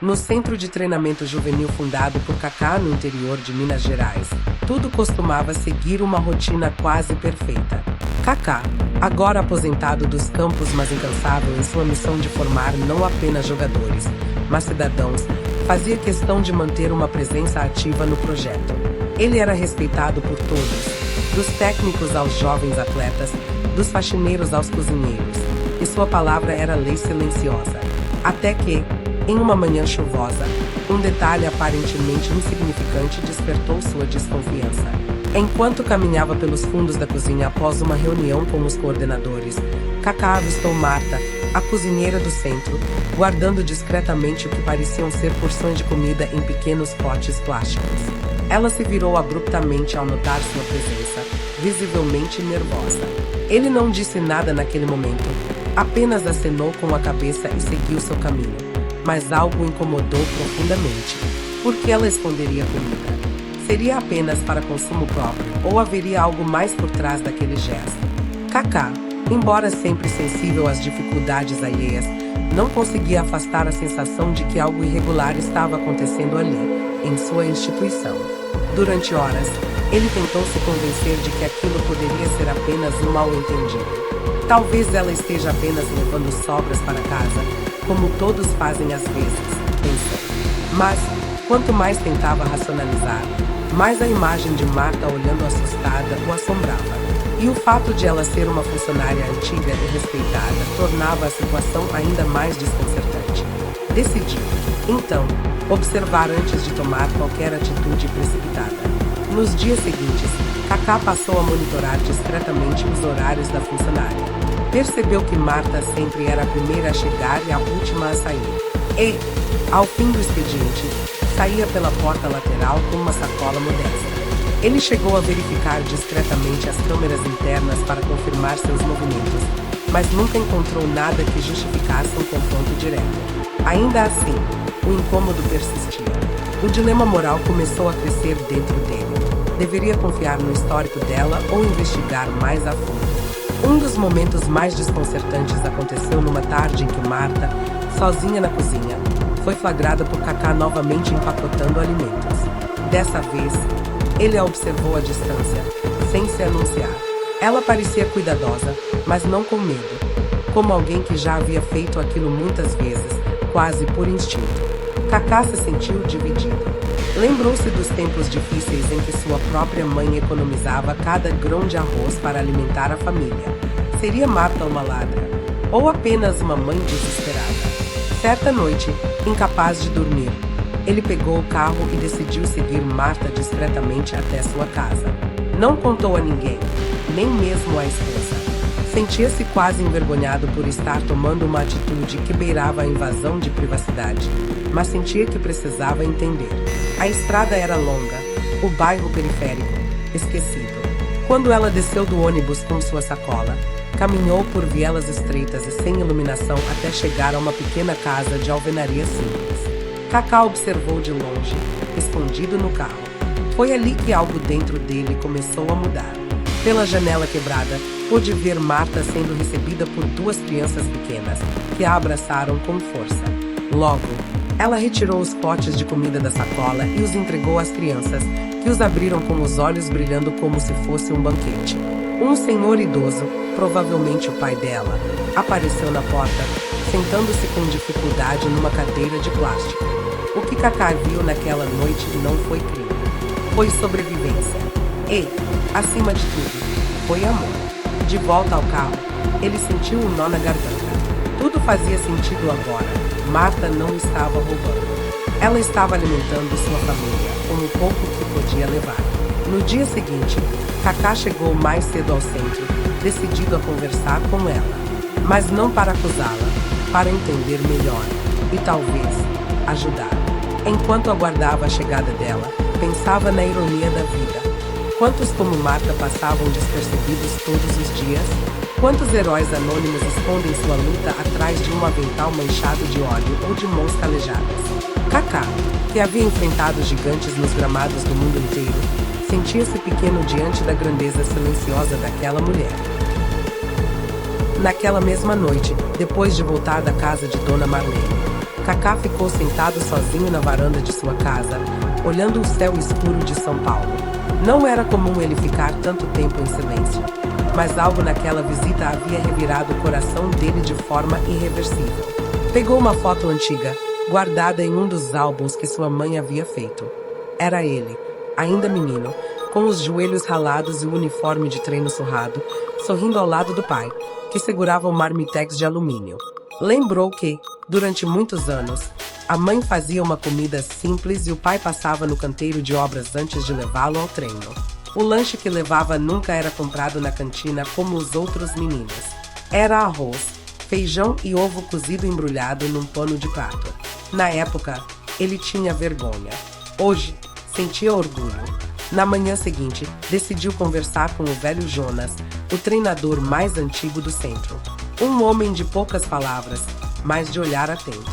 No centro de treinamento juvenil fundado por Kaká no interior de Minas Gerais, tudo costumava seguir uma rotina quase perfeita. Kaká, agora aposentado dos campos mas incansável em sua missão de formar não apenas jogadores, mas cidadãos, fazia questão de manter uma presença ativa no projeto. Ele era respeitado por todos, dos técnicos aos jovens atletas, dos faxineiros aos cozinheiros, e sua palavra era lei silenciosa. Até que, em uma manhã chuvosa, um detalhe aparentemente insignificante despertou sua desconfiança. Enquanto caminhava pelos fundos da cozinha após uma reunião com os coordenadores, Kaká avistou Marta, a cozinheira do centro, guardando discretamente o que pareciam ser porções de comida em pequenos potes plásticos. Ela se virou abruptamente ao notar sua presença, visivelmente nervosa. Ele não disse nada naquele momento, apenas acenou com a cabeça e seguiu seu caminho. Mas algo o incomodou profundamente. Por que ela esconderia comida? Seria apenas para consumo próprio, ou haveria algo mais por trás daquele gesto? Kaká, embora sempre sensível às dificuldades alheias, não conseguia afastar a sensação de que algo irregular estava acontecendo ali, em sua instituição. Durante horas, ele tentou se convencer de que aquilo poderia ser apenas um mal-entendido. Talvez ela esteja apenas levando sobras para casa, como todos fazem às vezes, pensou. Mas, quanto mais tentava racionalizar, mais a imagem de Marta olhando assustada o assombrava. E o fato de ela ser uma funcionária antiga e respeitada tornava a situação ainda mais desconcertante. Decidiu, então, observar antes de tomar qualquer atitude precipitada. Nos dias seguintes, Kaká passou a monitorar discretamente os horários da funcionária. Percebeu que Marta sempre era a primeira a chegar e a última a sair. E, ao fim do expediente, saía pela porta lateral com uma sacola modesta. Ele chegou a verificar discretamente as câmeras internas para confirmar seus movimentos, mas nunca encontrou nada que justificasse um confronto direto. Ainda assim, o incômodo persistia. O dilema moral começou a crescer dentro dele. Deveria confiar no histórico dela ou investigar mais a fundo. Um dos momentos mais desconcertantes aconteceu numa tarde em que Marta, sozinha na cozinha, foi flagrada por Kaká novamente empacotando alimentos. Dessa vez, ele a observou à distância, sem se anunciar. Ela parecia cuidadosa, mas não com medo, como alguém que já havia feito aquilo muitas vezes, quase por instinto. Kaká se sentiu dividido. Lembrou-se dos tempos difíceis em que sua própria mãe economizava cada grão de arroz para alimentar a família. Seria Marta uma ladra? Ou apenas uma mãe desesperada? Certa noite, incapaz de dormir, ele pegou o carro e decidiu seguir Marta discretamente até sua casa. Não contou a ninguém, nem mesmo à esposa. Sentia-se quase envergonhado por estar tomando uma atitude que beirava a invasão de privacidade, mas sentia que precisava entender. A estrada era longa, o bairro periférico, esquecido. Quando ela desceu do ônibus com sua sacola, caminhou por vielas estreitas e sem iluminação até chegar a uma pequena casa de alvenaria simples. Kaká observou de longe, escondido no carro. Foi ali que algo dentro dele começou a mudar. Pela janela quebrada, pôde ver Marta sendo recebida por duas crianças pequenas, que a abraçaram com força. Logo, ela retirou os potes de comida da sacola e os entregou às crianças, que os abriram com os olhos brilhando como se fosse um banquete. Um senhor idoso, provavelmente o pai dela, apareceu na porta, sentando-se com dificuldade numa cadeira de plástico. O que Kaká viu naquela noite não foi crime, foi sobrevivência. E, acima de tudo, foi amor. De volta ao carro, ele sentiu um nó na garganta. Tudo fazia sentido agora. Marta não estava roubando. Ela estava alimentando sua família com o pouco que podia levar. No dia seguinte, Kaká chegou mais cedo ao centro, decidido a conversar com ela. Mas não para acusá-la, para entender melhor e talvez ajudar. Enquanto aguardava a chegada dela, pensava na ironia da vida. Quantos como Marta passavam despercebidos todos os dias? Quantos heróis anônimos escondem sua luta atrás de um avental manchado de óleo ou de mãos calejadas? Kaká, que havia enfrentado gigantes nos gramados do mundo inteiro, sentia-se pequeno diante da grandeza silenciosa daquela mulher. Naquela mesma noite, depois de voltar da casa de Dona Marlene, Kaká ficou sentado sozinho na varanda de sua casa, olhando o céu escuro de São Paulo. Não era comum ele ficar tanto tempo em silêncio, mas algo naquela visita havia revirado o coração dele de forma irreversível. Pegou uma foto antiga, guardada em um dos álbuns que sua mãe havia feito. Era ele, ainda menino, com os joelhos ralados e o uniforme de treino surrado, sorrindo ao lado do pai, que segurava um marmitex de alumínio. Lembrou que, durante muitos anos, a mãe fazia uma comida simples e o pai passava no canteiro de obras antes de levá-lo ao treino. O lanche que levava nunca era comprado na cantina como os outros meninos. Era arroz, feijão e ovo cozido embrulhado num pano de prato. Na época, ele tinha vergonha. Hoje, sentia orgulho. Na manhã seguinte, decidiu conversar com o velho Jonas, o treinador mais antigo do centro. Um homem de poucas palavras, mas de olhar atento.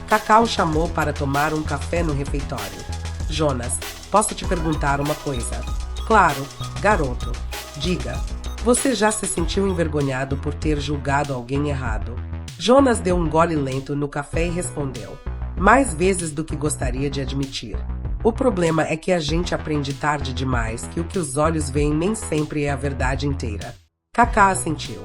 Kaká o chamou para tomar um café no refeitório. Jonas, posso te perguntar uma coisa? Claro, garoto. Diga, você já se sentiu envergonhado por ter julgado alguém errado? Jonas deu um gole lento no café e respondeu. Mais vezes do que gostaria de admitir. O problema é que a gente aprende tarde demais que o que os olhos veem nem sempre é a verdade inteira. Kaká assentiu.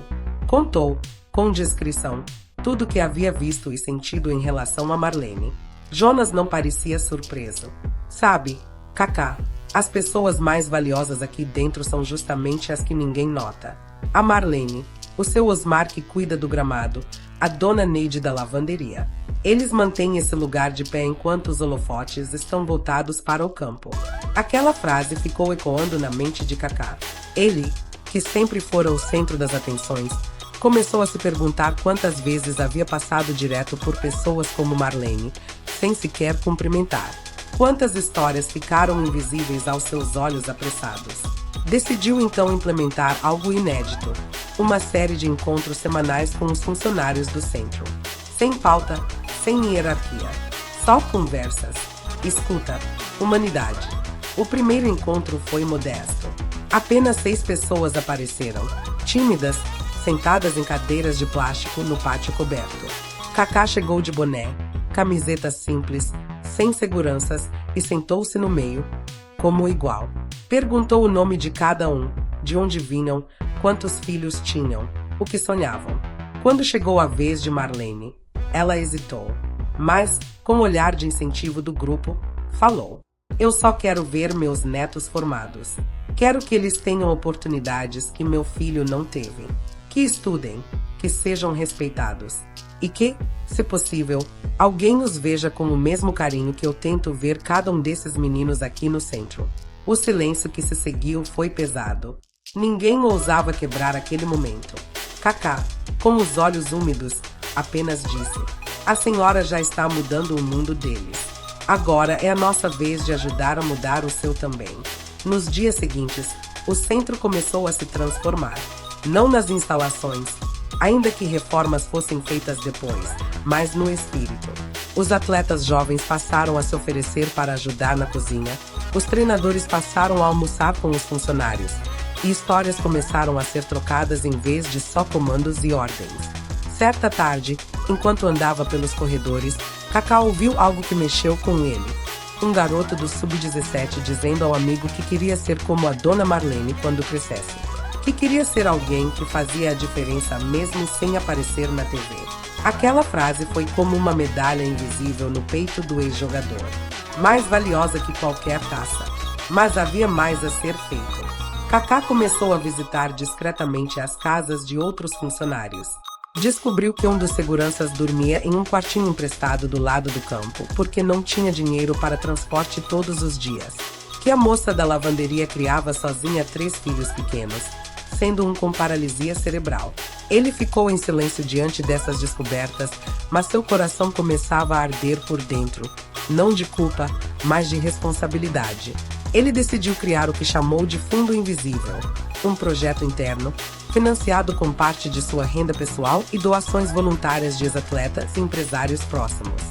Contou, com discrição, tudo o que havia visto e sentido em relação a Marlene. Jonas não parecia surpreso. Sabe, Kaká, as pessoas mais valiosas aqui dentro são justamente as que ninguém nota. A Marlene, o seu Osmar que cuida do gramado, a dona Neide da lavanderia. Eles mantêm esse lugar de pé enquanto os holofotes estão voltados para o campo. Aquela frase ficou ecoando na mente de Kaká. Ele, que sempre fora o centro das atenções, começou a se perguntar quantas vezes havia passado direto por pessoas como Marlene, sem sequer cumprimentar. Quantas histórias ficaram invisíveis aos seus olhos apressados. Decidiu então implementar algo inédito, uma série de encontros semanais com os funcionários do centro. Sem pauta, sem hierarquia, só conversas, escuta, humanidade. O primeiro encontro foi modesto. Apenas 6 pessoas apareceram, tímidas, sentadas em cadeiras de plástico no pátio coberto. Kaká chegou de boné, camiseta simples, sem seguranças e sentou-se no meio, como igual. Perguntou o nome de cada um, de onde vinham, quantos filhos tinham, o que sonhavam. Quando chegou a vez de Marlene, ela hesitou, mas, com o olhar de incentivo do grupo, falou. Eu só quero ver meus netos formados. Quero que eles tenham oportunidades que meu filho não teve. Que estudem, que sejam respeitados. E que, se possível, alguém os veja com o mesmo carinho que eu tento ver cada um desses meninos aqui no centro. O silêncio que se seguiu foi pesado. Ninguém ousava quebrar aquele momento. Kaká, com os olhos úmidos, apenas disse: a senhora já está mudando o mundo deles. Agora é a nossa vez de ajudar a mudar o seu também. Nos dias seguintes, o centro começou a se transformar. Não nas instalações, ainda que reformas fossem feitas depois, mas no espírito. Os atletas jovens passaram a se oferecer para ajudar na cozinha, os treinadores passaram a almoçar com os funcionários, e histórias começaram a ser trocadas em vez de só comandos e ordens. Certa tarde, enquanto andava pelos corredores, Kaká ouviu algo que mexeu com ele. Um garoto do sub-17 dizendo ao amigo que queria ser como a dona Marlene quando crescesse. Que queria ser alguém que fazia a diferença mesmo sem aparecer na TV. Aquela frase foi como uma medalha invisível no peito do ex-jogador. Mais valiosa que qualquer taça. Mas havia mais a ser feito. Kaká começou a visitar discretamente as casas de outros funcionários. Descobriu que um dos seguranças dormia em um quartinho emprestado do lado do campo, porque não tinha dinheiro para transporte todos os dias. Que a moça da lavanderia criava sozinha 3 filhos pequenos, sendo um com paralisia cerebral. Ele ficou em silêncio diante dessas descobertas, mas seu coração começava a arder por dentro, não de culpa, mas de responsabilidade. Ele decidiu criar o que chamou de Fundo Invisível, um projeto interno, financiado com parte de sua renda pessoal e doações voluntárias de ex-atletas e empresários próximos.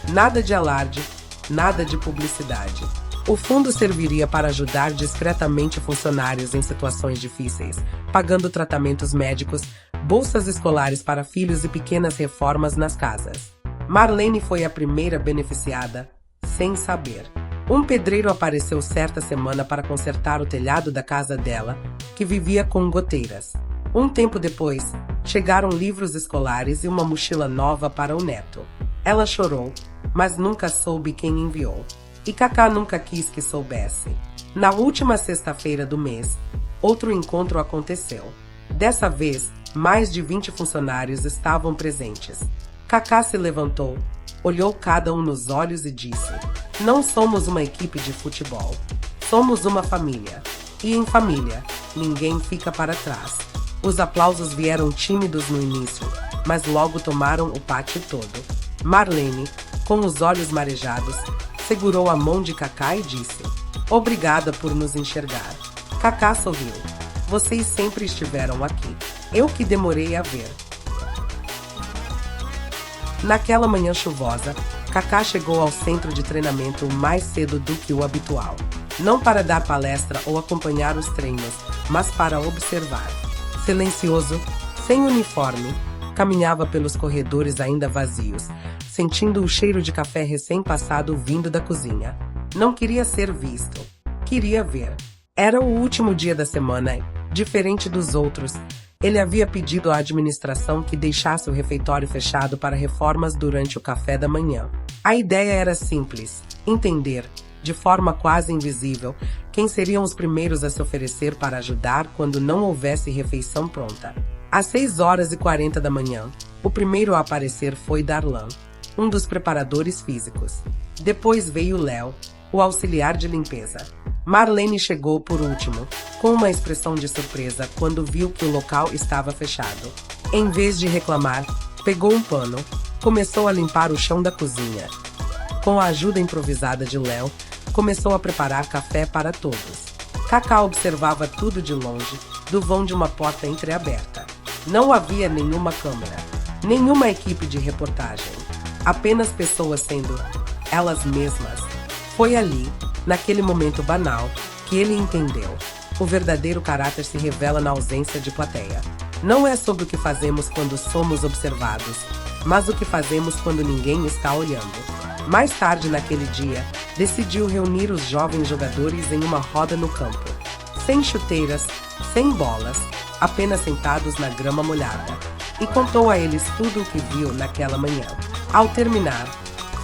Nada de alarde, nada de publicidade. O fundo serviria para ajudar discretamente funcionários em situações difíceis, pagando tratamentos médicos, bolsas escolares para filhos e pequenas reformas nas casas. Marlene foi a primeira beneficiada, sem saber. Um pedreiro apareceu certa semana para consertar o telhado da casa dela, que vivia com goteiras. Um tempo depois, chegaram livros escolares e uma mochila nova para o neto. Ela chorou, mas nunca soube quem enviou. E Cacá nunca quis que soubesse. Na última sexta-feira do mês, outro encontro aconteceu. Dessa vez, mais de 20 funcionários estavam presentes. Cacá se levantou, olhou cada um nos olhos e disse: "Não somos uma equipe de futebol. Somos uma família. E em família, ninguém fica para trás." Os aplausos vieram tímidos no início, mas logo tomaram o pátio todo. Marlene, com os olhos marejados, segurou a mão de Cacá e disse: "Obrigada por nos enxergar." Cacá sorriu. "Vocês sempre estiveram aqui. Eu que demorei a ver." Naquela manhã chuvosa, Cacá chegou ao centro de treinamento mais cedo do que o habitual. Não para dar palestra ou acompanhar os treinos, mas para observar. Silencioso, sem uniforme, caminhava pelos corredores ainda vazios, sentindo o cheiro de café recém-passado vindo da cozinha. Não queria ser visto. Queria ver. Era o último dia da semana, diferente dos outros. Ele havia pedido à administração que deixasse o refeitório fechado para reformas durante o café da manhã. A ideia era simples: entender, de forma quase invisível, quem seriam os primeiros a se oferecer para ajudar quando não houvesse refeição pronta. Às 6h40 da manhã, o primeiro a aparecer foi Darlan, um dos preparadores físicos. Depois veio Léo, o auxiliar de limpeza. Marlene chegou por último, com uma expressão de surpresa quando viu que o local estava fechado. Em vez de reclamar, pegou um pano, começou a limpar o chão da cozinha. Com a ajuda improvisada de Léo, começou a preparar café para todos. Cacá observava tudo de longe, do vão de uma porta entreaberta. Não havia nenhuma câmera, nenhuma equipe de reportagem. Apenas pessoas sendo elas mesmas. Foi ali, naquele momento banal, que ele entendeu. O verdadeiro caráter se revela na ausência de plateia. Não é sobre o que fazemos quando somos observados, mas o que fazemos quando ninguém está olhando. Mais tarde naquele dia, decidiu reunir os jovens jogadores em uma roda no campo. Sem chuteiras, sem bolas, apenas sentados na grama molhada. E contou a eles tudo o que viu naquela manhã. Ao terminar,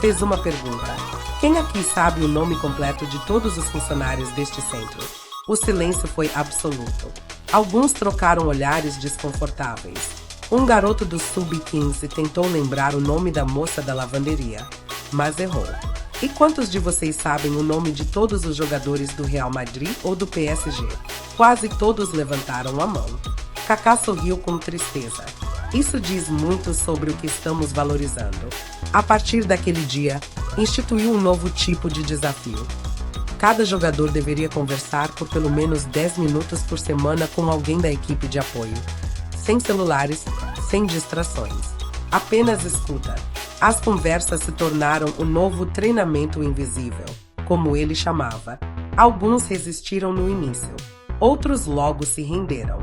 fez uma pergunta: "Quem aqui sabe o nome completo de todos os funcionários deste centro?" O silêncio foi absoluto. Alguns trocaram olhares desconfortáveis. Um garoto do Sub-15 tentou lembrar o nome da moça da lavanderia, mas errou. "E quantos de vocês sabem o nome de todos os jogadores do Real Madrid ou do PSG?" Quase todos levantaram a mão. Cacá sorriu com tristeza. Isso diz muito sobre o que estamos valorizando. A partir daquele dia, instituiu um novo tipo de desafio. Cada jogador deveria conversar por pelo menos 10 minutos por semana com alguém da equipe de apoio. Sem celulares, sem distrações. Apenas escuta. As conversas se tornaram o novo treinamento invisível, como ele chamava. Alguns resistiram no início. Outros logo se renderam.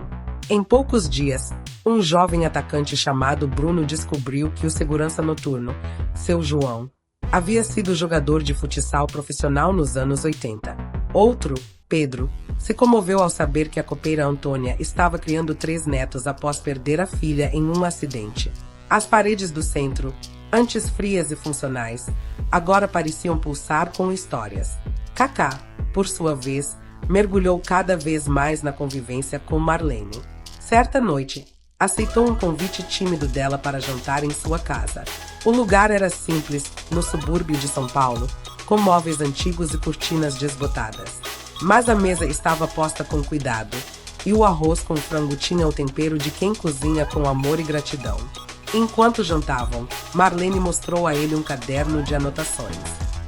Em poucos dias, um jovem atacante chamado Bruno descobriu que o segurança noturno, seu João, havia sido jogador de futsal profissional nos anos 80. Outro, Pedro, se comoveu ao saber que a copeira Antônia estava criando 3 netos após perder a filha em um acidente. As paredes do centro, antes frias e funcionais, agora pareciam pulsar com histórias. Cacá, por sua vez, mergulhou cada vez mais na convivência com Marlene. Certa noite, aceitou um convite tímido dela para jantar em sua casa. O lugar era simples, no subúrbio de São Paulo, com móveis antigos e cortinas desbotadas. Mas a mesa estava posta com cuidado, e o arroz com frango tinha o tempero de quem cozinha com amor e gratidão. Enquanto jantavam, Marlene mostrou a ele um caderno de anotações.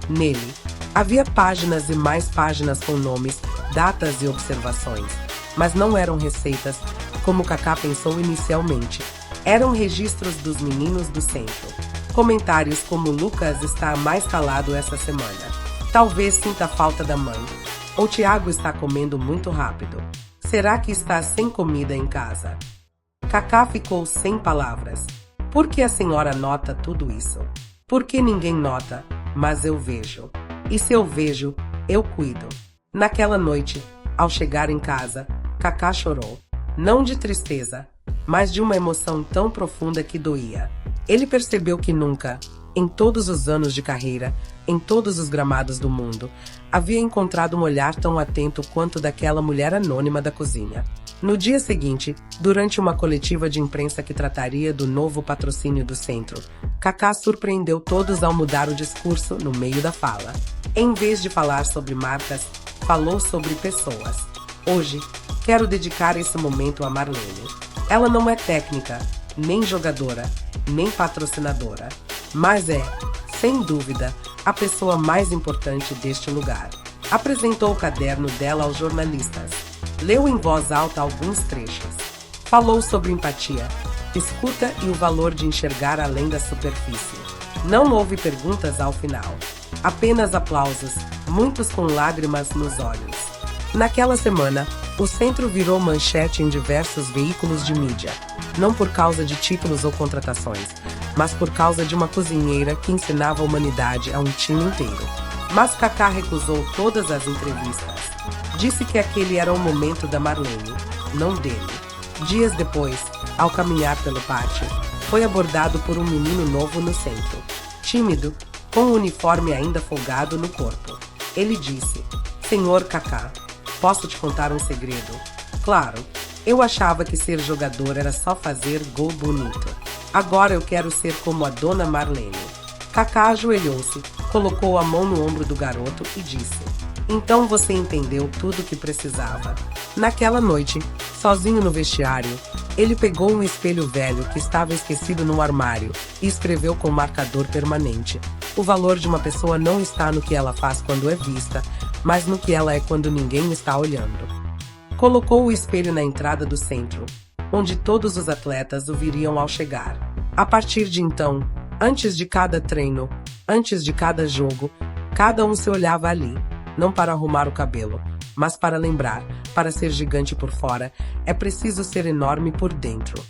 Nele, havia páginas e mais páginas com nomes, datas e observações. Mas não eram receitas, como Cacá pensou inicialmente. Eram registros dos meninos do centro. Comentários como: "Lucas está mais calado essa semana. Talvez sinta falta da mãe." Ou "Tiago está comendo muito rápido. Será que está sem comida em casa?" Cacá ficou sem palavras. "Por que a senhora anota tudo isso?" Porque ninguém nota, mas eu vejo. E se eu vejo, eu cuido. Naquela noite, ao chegar em casa, Kaká chorou. Não de tristeza, mas de uma emoção tão profunda que doía. Ele percebeu que nunca, em todos os anos de carreira, em todos os gramados do mundo, havia encontrado um olhar tão atento quanto daquela mulher anônima da cozinha. No dia seguinte, durante uma coletiva de imprensa que trataria do novo patrocínio do centro, Kaká surpreendeu todos ao mudar o discurso no meio da fala. Em vez de falar sobre marcas, falou sobre pessoas. Hoje, quero dedicar esse momento a Marlene. Ela não é técnica, nem jogadora, nem patrocinadora, mas é, sem dúvida, a pessoa mais importante deste lugar. Apresentou o caderno dela aos jornalistas. Leu em voz alta alguns trechos. Falou sobre empatia, escuta e o valor de enxergar além da superfície. Não houve perguntas ao final. Apenas aplausos, muitos com lágrimas nos olhos. Naquela semana, o centro virou manchete em diversos veículos de mídia. Não por causa de títulos ou contratações, mas por causa de uma cozinheira que ensinava a humanidade a um time inteiro. Mas Kaká recusou todas as entrevistas. Disse que aquele era o momento da Marlene, não dele. Dias depois, ao caminhar pelo pátio, foi abordado por um menino novo no centro. Tímido, com o uniforme ainda folgado no corpo. Ele disse: "Senhor Kaká, posso te contar um segredo? Claro, eu achava que ser jogador era só fazer gol bonito. Agora eu quero ser como a dona Marlene." Kaká ajoelhou-se, colocou a mão no ombro do garoto e disse: "Então você entendeu tudo o que precisava." Naquela noite, sozinho no vestiário, ele pegou um espelho velho que estava esquecido num armário e escreveu com marcador permanente: "O valor de uma pessoa não está no que ela faz quando é vista, mas no que ela é quando ninguém está olhando." Colocou o espelho na entrada do centro, onde todos os atletas o viriam ao chegar. A partir de então, antes de cada treino, antes de cada jogo, cada um se olhava ali, não para arrumar o cabelo, mas para lembrar: para ser gigante por fora, é preciso ser enorme por dentro.